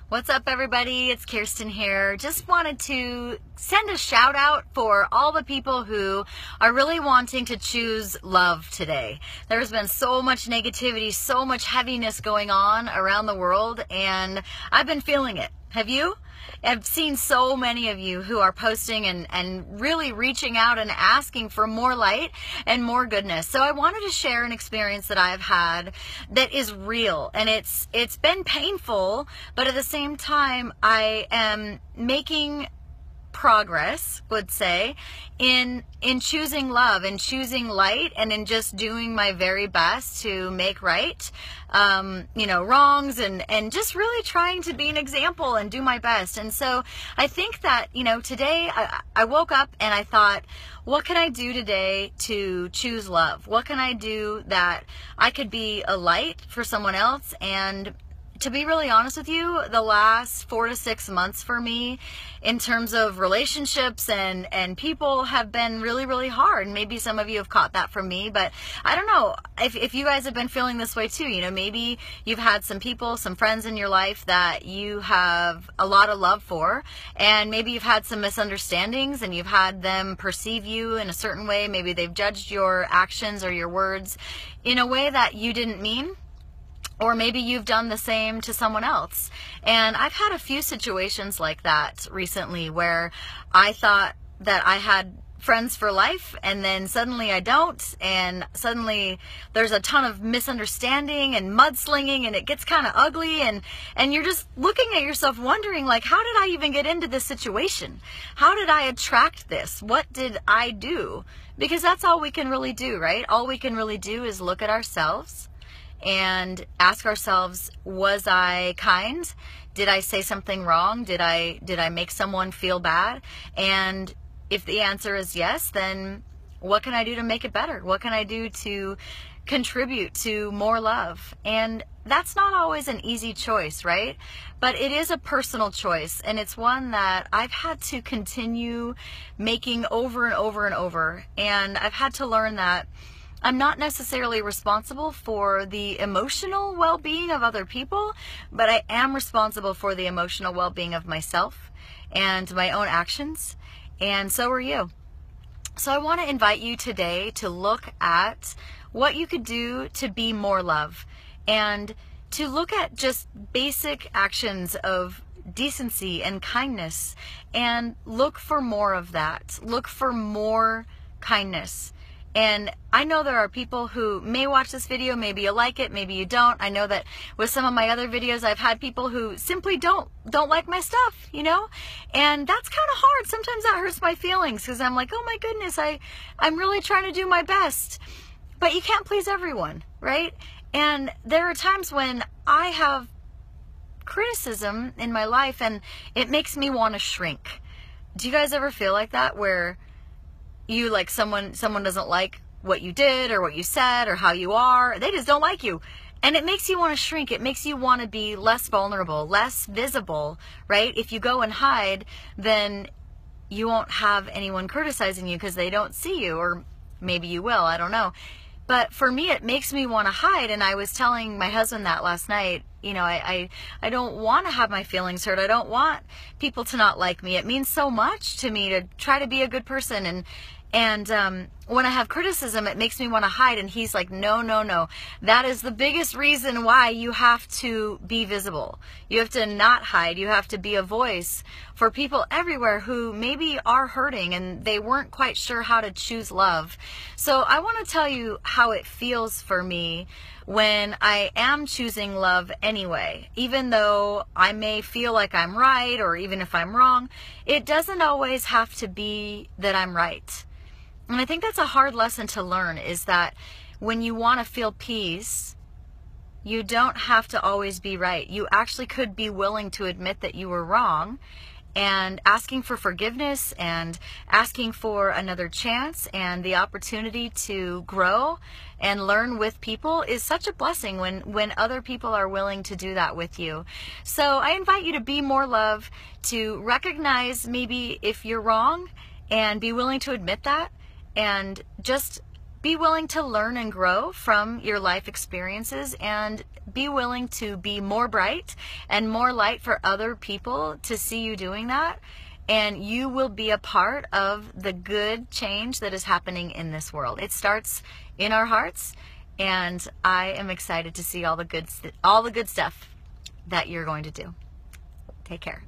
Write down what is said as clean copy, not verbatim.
What's up, everybody? It's Kierston here. Just wanted to send a shout out for all the people who are really wanting to choose love today. There's been so much negativity, so much heaviness going on around the world, and I've been feeling it. Have you? I've seen so many of you who are posting and really reaching out and asking for more light and more goodness. So I wanted to share an experience that I've had that is real, and it's been painful, but at the same time I am making progress, would say, in choosing love and choosing light, and in just doing my very best to make right wrongs, and just really trying to be an example and do my best. And so I think that today I woke up and I thought, what can I do today to choose love? What can I do that I could be a light for someone else? And to be really honest with you, the last 4 to 6 months for me in terms of relationships and people have been really, really hard. Maybe some of you have caught that from me, but I don't know if you guys have been feeling this way too. Maybe you've had some people, some friends in your life that you have a lot of love for, and maybe you've had some misunderstandings and you've had them perceive you in a certain way. Maybe they've judged your actions or your words in a way that you didn't mean. Or maybe you've done the same to someone else. And I've had a few situations like that recently where I thought that I had friends for life, and then suddenly I don't, and suddenly there's a ton of misunderstanding and mudslinging, and it gets kind of ugly, and you're just looking at yourself wondering, like, how did I even get into this situation? How did I attract this? What did I do? Because that's all we can really do, right? All we can really do is look at ourselves and ask ourselves, was I kind? Did I say something wrong? Did I make someone feel bad? And if the answer is yes, then what can I do to make it better? What can I do to contribute to more love? And that's not always an easy choice, right? But it is a personal choice, and it's one that I've had to continue making over and over and over. And I've had to learn that I'm not necessarily responsible for the emotional well-being of other people, but I am responsible for the emotional well-being of myself and my own actions, and so are you. So I want to invite you today to look at what you could do to be more love, and to look at just basic actions of decency and kindness, and look for more of that. Look for more kindness. And I know there are people who may watch this video, maybe you like it, maybe you don't. I know that with some of my other videos, I've had people who simply don't like my stuff, and that's kind of hard. Sometimes that hurts my feelings, because I'm like, oh my goodness, I'm really trying to do my best. But you can't please everyone, right? And there are times when I have criticism in my life and it makes me want to shrink. Do you guys ever feel like that, where you, like, someone doesn't like what you did or what you said or how you are? They just don't like you. And it makes you want to shrink. It makes you want to be less vulnerable, less visible, right? If you go and hide, then you won't have anyone criticizing you because they don't see you, or maybe you will, I don't know. But for me, it makes me want to hide. And I was telling my husband that last night. I don't want to have my feelings hurt. I don't want people to not like me. It means so much to me to try to be a good person. And when I have criticism, it makes me want to hide. And he's like, no, no, no. That is the biggest reason why you have to be visible. You have to not hide. You have to be a voice for people everywhere who maybe are hurting and they weren't quite sure how to choose love. So I want to tell you how it feels for me when I am choosing love anyway. Even though I may feel like I'm right, or even if I'm wrong, it doesn't always have to be that I'm right. And I think that's a hard lesson to learn, is that when you want to feel peace, you don't have to always be right. You actually could be willing to admit that you were wrong, and asking for forgiveness and asking for another chance and the opportunity to grow and learn with people is such a blessing when other people are willing to do that with you. So I invite you to be more love, to recognize maybe if you're wrong and be willing to admit that, and just be willing to learn and grow from your life experiences, and be willing to be more bright and more light for other people to see you doing that. And you will be a part of the good change that is happening in this world. It starts in our hearts, and I am excited to see all the good stuff that you're going to do. Take care.